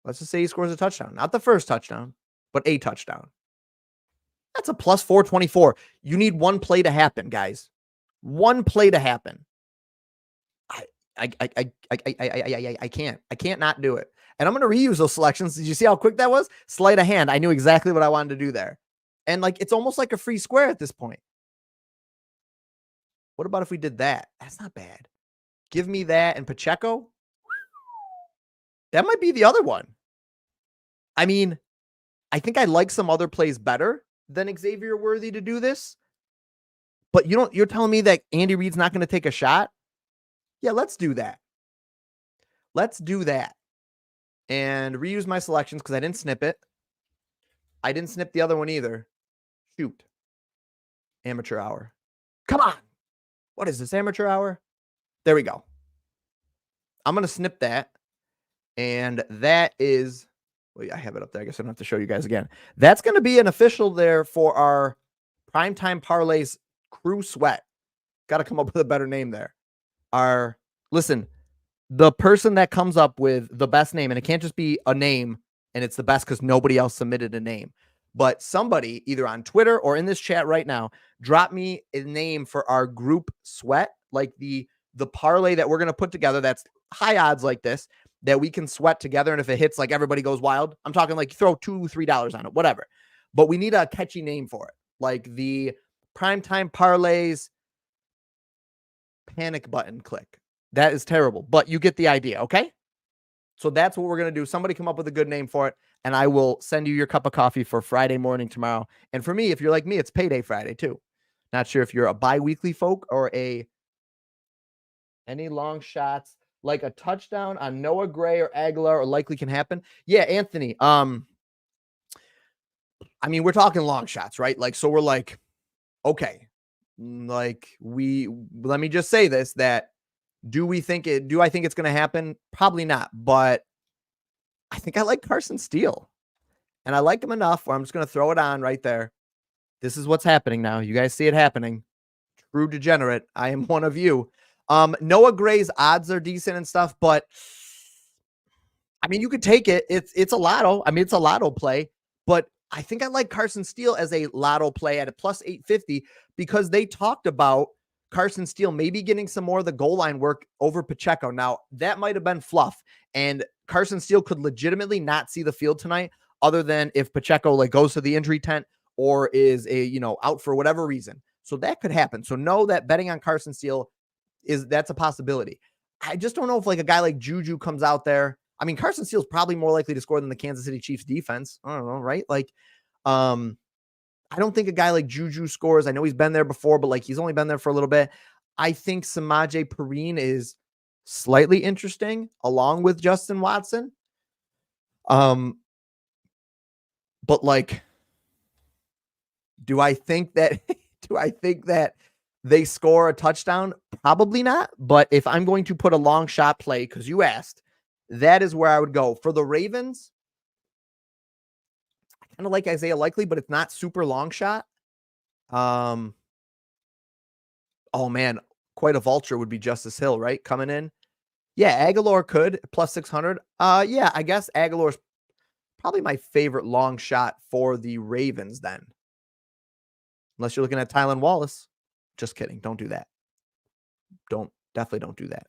Speaker 1: Let's just say he scores a touchdown. Not the first touchdown, but a touchdown. That's a plus 424. You need one play to happen, guys. One play to happen. I can't. I can't not do it. And I'm going to reuse those selections. Did you see how quick that was? Sleight of hand. I knew exactly what I wanted to do there. And it's almost like a free square at this point. What about if we did that? That's not bad. Give me that and Pacheco. That might be the other one. I mean, I think I like some other plays better, than Xavier Worthy to do this. But you're telling me that Andy Reid's not going to take a shot? Yeah, let's do that. Let's do that. And reuse my selections because I didn't snip it. I didn't snip the other one either. Shoot. Amateur hour. Come on. What is this, amateur hour? There we go. I'm going to snip that. And that is, well, I have it up there. I guess I don't have to show you guys again. That's going to be an official there for our Primetime Parlays Crew Sweat. Got to come up with a better name there. Listen, the person that comes up with the best name, and it can't just be a name and it's the best because nobody else submitted a name, but somebody either on Twitter or in this chat right now, drop me a name for our group sweat, like the parlay that we're going to put together that's high odds like this, that we can sweat together. And if it hits, like everybody goes wild. I'm talking like throw $2, $3 on it, whatever. But we need a catchy name for it. Like the Primetime Parlays panic button click. That is terrible, but you get the idea. Okay. So that's what we're going to do. Somebody come up with a good name for it, and I will send you your cup of coffee for Friday morning tomorrow. And for me, if you're like me, it's payday Friday too. Not sure if you're a bi-weekly folk or any long shots, like a touchdown on Noah Gray or Aguilar or likely can happen. Yeah, Anthony. I mean, we're talking long shots, right? Like, so we're like, okay, like let me just say this, that do I think it's going to happen? Probably not, but I think I like Carson Steele, and I like him enough where I'm just going to throw it on right there. This is what's happening now. You guys see it happening. True degenerate. I am one of you. Noah Gray's odds are decent and stuff, but I mean, you could take it. It's a lotto. I mean, it's a lotto play, but I think I like Carson Steele as a lotto play at a plus 850 because they talked about Carson Steele maybe getting some more of the goal line work over Pacheco. Now, that might have been fluff, and Carson Steele could legitimately not see the field tonight other than if Pacheco like goes to the injury tent or is out for whatever reason. So that could happen. So know that betting on Carson Steele that's a possibility. I just don't know if like a guy like Juju comes out there. I mean, Carson Steele's probably more likely to score than the Kansas City Chiefs defense. I don't know, right? Like, I don't think a guy like Juju scores. I know he's been there before, but like he's only been there for a little bit. I think Samaje Perine is slightly interesting along with Justin Watson. But like, do I think that they score a touchdown? Probably not. But if I'm going to put a long shot play, because you asked, that is where I would go. For the Ravens, I kind of like Isaiah Likely, but it's not super long shot. Oh man, quite a vulture would be Justice Hill, right? Coming in. Yeah, Aguilar could plus 600. Yeah, I guess Aguilar's probably my favorite long shot for the Ravens then. Unless you're looking at Tylan Wallace. Just kidding. Don't do that. Definitely don't do that.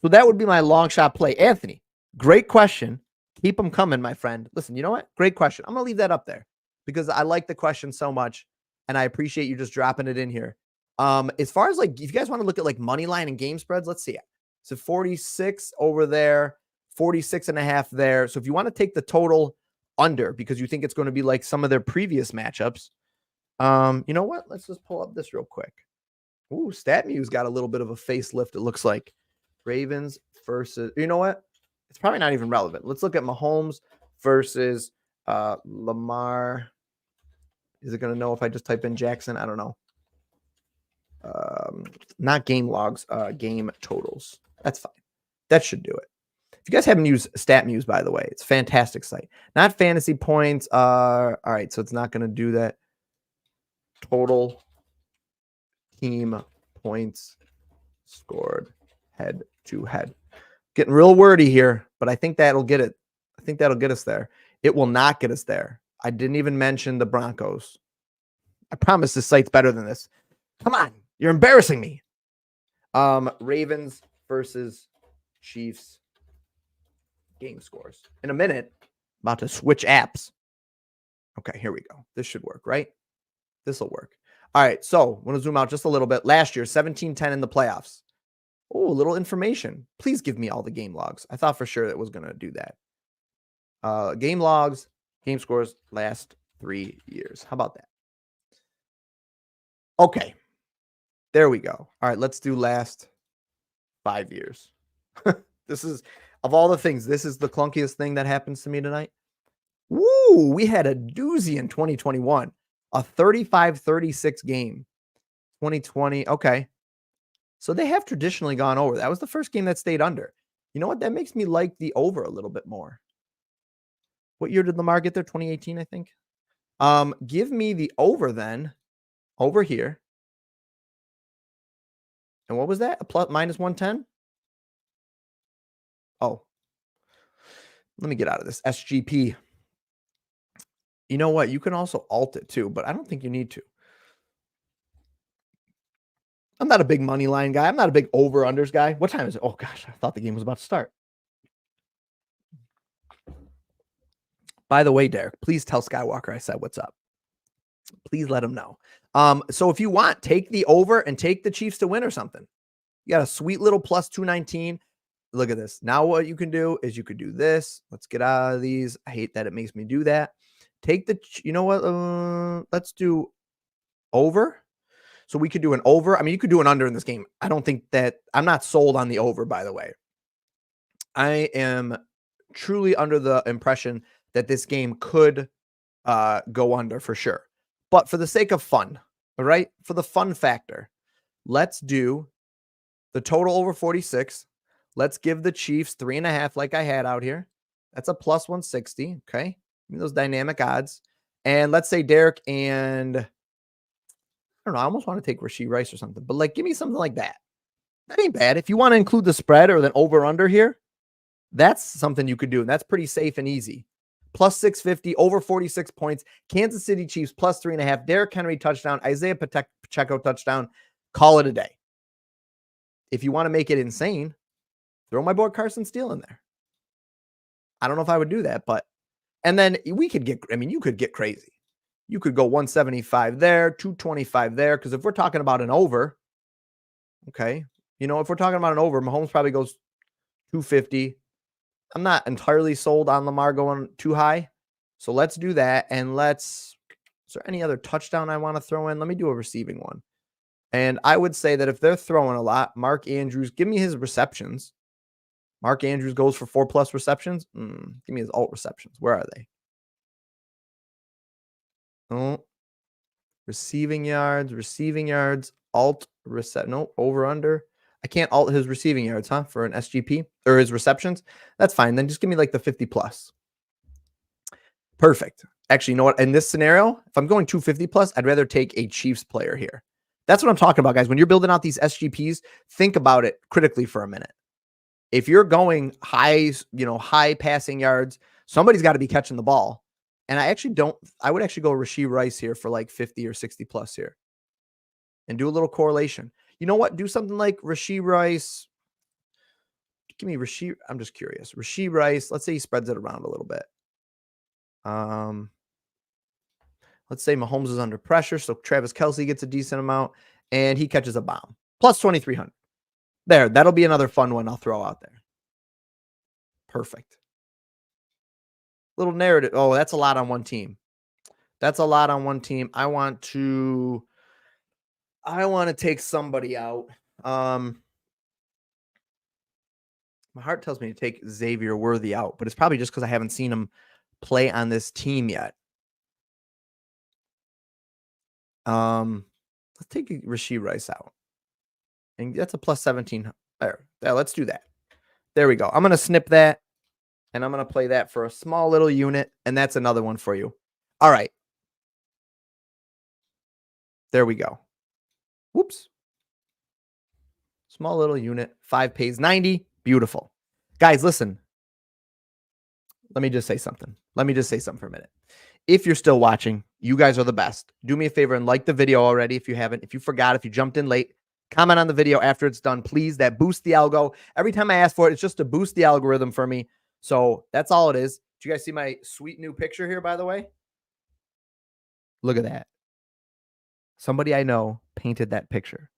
Speaker 1: So that would be my long shot play. Anthony, great question. Keep them coming, my friend. Listen, you know what? Great question. I'm going to leave that up there because I like the question so much, and I appreciate you just dropping it in here. As far as like, if you guys want to look at like money line and game spreads, let's see it. So 46 over there, 46.5 there. So if you want to take the total under because you think it's going to be like some of their previous matchups, you know what? Let's just pull up this real quick. Ooh, StatMuse got a little bit of a facelift, it looks like. Ravens versus, you know what? It's probably not even relevant. Let's look at Mahomes versus Lamar. Is it going to know if I just type in Jackson? I don't know. Not game logs, game totals. That's fine. That should do it. If you guys haven't used StatMuse, by the way, it's a fantastic site. Not fantasy points. All right, so it's not going to do that. Total team points scored head to head. Getting real wordy here, but I think that'll get it. I think that'll get us there. It will not get us there. I didn't even mention the Broncos. I promise this site's better than this. Come on. You're embarrassing me. Ravens versus Chiefs game scores. In a minute, about to switch apps. Okay, here we go. This should work, right? This will work. All right, so I'm going to zoom out just a little bit. Last year, 17-10 in the playoffs. Oh, a little information. Please give me all the game logs. I thought for sure that was going to do that. Game logs, game scores, last 3 years. How about that? Okay. There we go. All right, let's do last 5 years. This is, of all the things, this is the clunkiest thing that happens to me tonight. Woo, we had a doozy in 2021, a 35-36 game. 2020, okay. So they have traditionally gone over. That was the first game that stayed under. You know what? That makes me like the over a little bit more. What year did Lamar get there? 2018, I think. Give me the over then, over here. And what was that? A plus minus 110? Oh, let me get out of this. SGP. You know what? You can also alt it too, but I don't think you need to. I'm not a big money line guy. I'm not a big over-unders guy. What time is it? Oh, gosh. I thought the game was about to start. By the way, Derek, please tell Skywalker I said what's up. Please let him know. So if you want, take the over and take the Chiefs to win or something. You got a sweet little plus 219. Look at this. Now what you can do is you could do this. Let's get out of these. I hate that it makes me do that. Take the, you know what? Let's do over. So we could do an over. I mean, you could do an under in this game. I don't think that, I'm not sold on the over, by the way. I am truly under the impression that this game could go under for sure. But for the sake of fun, all right, for the fun factor, let's do the total over 46. Let's give the Chiefs 3.5 like I had out here. That's a plus 160, okay? Give me those dynamic odds. And let's say Derek and, I don't know, I almost want to take Rashee Rice or something, but like give me something like that. That ain't bad. If you want to include the spread or then over under here, that's something you could do. And that's pretty safe and easy. Plus 650, over 46 points. Kansas City Chiefs plus 3.5. Derrick Henry touchdown. Isaiah Pacheco touchdown. Call it a day. If you want to make it insane, throw my boy Carson Steele in there. I don't know if I would do that, but, and then we could get, I mean, you could get crazy. You could go 175 there, 225 there. Because if we're talking about an over, okay, you know, if we're talking about an over, Mahomes probably goes 250. I'm not entirely sold on Lamar going too high. So let's do that. And is there any other touchdown I want to throw in? Let me do a receiving one. And I would say that if they're throwing a lot, Mark Andrews, give me his receptions. Mark Andrews goes for 4+ receptions. Give me his alt receptions. Where are they? Oh, receiving yards, alt no, over under. I can't alt his receiving yards, huh? For an SGP or his receptions. That's fine. Then just give me like the 50+. Perfect. Actually, you know what? In this scenario, if I'm going 250+, I'd rather take a Chiefs player here. That's what I'm talking about, guys. When you're building out these SGPs, think about it critically for a minute. If you're going high passing yards, somebody's got to be catching the ball. And I would actually go Rashee Rice here for like 50 or 60+ here and do a little correlation. You know what? Do something like Rashee Rice. Give me Rashee. I'm just curious. Rashee Rice. Let's say he spreads it around a little bit. Let's say Mahomes is under pressure, so Travis Kelce gets a decent amount, and he catches a bomb. Plus 2,300. There, that'll be another fun one I'll throw out there. Perfect. Little narrative. Oh, that's a lot on one team. That's a lot on one team. I want to take somebody out. My heart tells me to take Xavier Worthy out, but it's probably just because I haven't seen him play on this team yet. Let's take Rashee Rice out. And that's a plus 17. There, let's do that. There we go. I'm going to snip that, and I'm going to play that for a small little unit, and that's another one for you. All right. There we go. Whoops. Small little unit. 5 pays 90. Beautiful. Guys, listen. Let me just say something. For a minute. If you're still watching, you guys are the best. Do me a favor and like the video already if you haven't. If you forgot, if you jumped in late, comment on the video after it's done, please. That boosts the algo. Every time I ask for it, it's just to boost the algorithm for me. So that's all it is. Do you guys see my sweet new picture here, by the way? Look at that. Somebody I know painted that picture.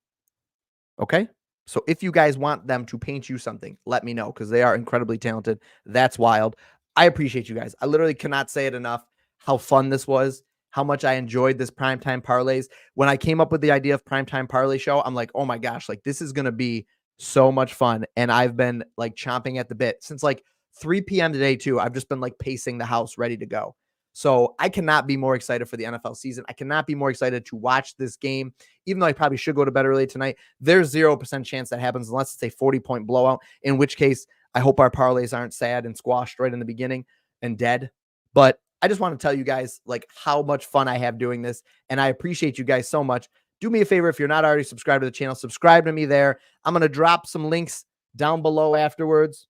Speaker 1: Okay? So if you guys want them to paint you something, let me know because they are incredibly talented. That's wild. I appreciate you guys. I literally cannot say it enough how fun this was. how much I enjoyed this Primetime Parlays. When I came up with the idea of Primetime Parlay show, I'm like, oh my gosh, like this is going to be so much fun. And I've been like chomping at the bit since like 3 p.m. today too. I've just been like pacing the house ready to go. So I cannot be more excited for the NFL season. I cannot be more excited to watch this game, even though I probably should go to bed early tonight. There's 0% chance that happens unless it's a 40-point blowout, in which case I hope our parlays aren't sad and squashed right in the beginning and dead. But I just want to tell you guys like how much fun I have doing this. And I appreciate you guys so much. Do me a favor. If you're not already subscribed to the channel, subscribe to me there. I'm going to drop some links down below afterwards.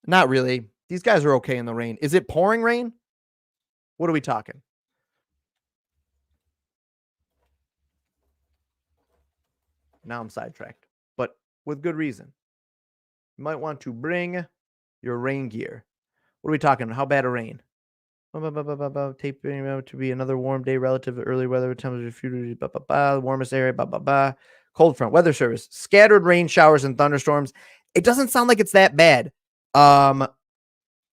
Speaker 1: Not really. These guys are okay in the rain. Is it pouring rain? What are we talking? Now I'm sidetracked, but with good reason. You might want to bring your rain gear. What are we talking? How bad a rain? Taping to be another warm day relative to early weather temperature. The warmest area. Cold front. Weather service. Scattered rain showers and thunderstorms. It doesn't sound like it's that bad.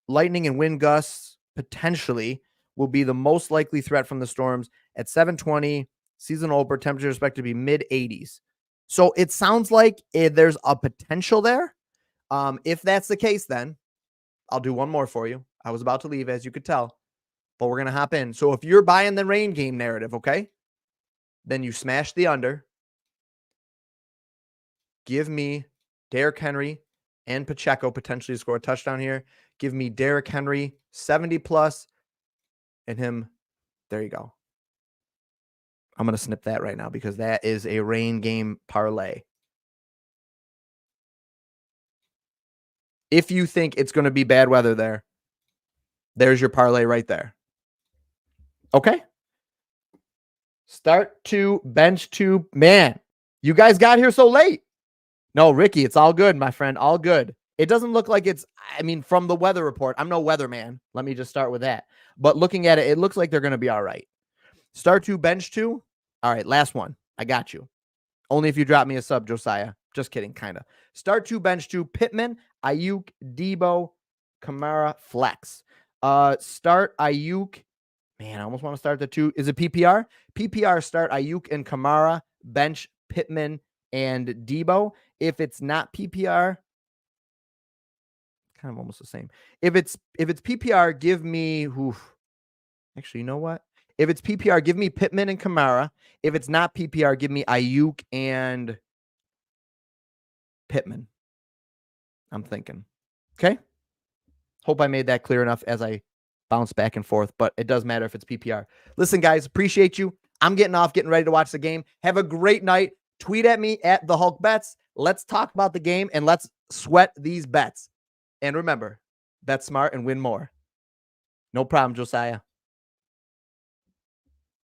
Speaker 1: Lightning and wind gusts potentially will be the most likely threat from the storms at 7:20. Seasonal opener temperature expected to be mid 80s. So it sounds like there's a potential there. If that's the case, then I'll do one more for you. I was about to leave, as you could tell, but we're going to hop in. So if you're buying the rain game narrative, okay, then you smash the under. Give me Derrick Henry and Pacheco potentially score a touchdown here. Give me Derrick Henry 70 plus and him. There you go. I'm going to snip that right now because that is a rain game parlay. If you think it's going to be bad weather there, there's your parlay right there. Okay. Start to bench to, man, you guys got here so late. No, Ricky, it's all good, my friend. All good. It doesn't look like it's, I mean, from the weather report, I'm no weatherman. Let me just start with that. But looking at it, it looks like they're going to be all right. Start to bench to. All right, last one. I got you. Only if you drop me a sub, Josiah. Just kidding, kind of. Start to bench to Pittman, Ayuk, Debo, Kamara, flex. Start Ayuk. Man, I almost want to start the two. Is it PPR? PPR, start Ayuk and Kamara, bench Pittman and Debo. If it's not PPR, kind of almost the same. If it's PPR, give me actually, you know what? If it's PPR, give me Pittman and Kamara. If it's not PPR, give me Ayuk and Pittman. I'm thinking. Okay. Hope I made that clear enough as I bounce back and forth, but it does matter if it's PPR. Listen, guys, appreciate you. I'm getting off, getting ready to watch the game. Have a great night. Tweet at me at the Hulk Bets. Let's talk about the game and let's sweat these bets. And remember, bet smart and win more. No problem, Josiah.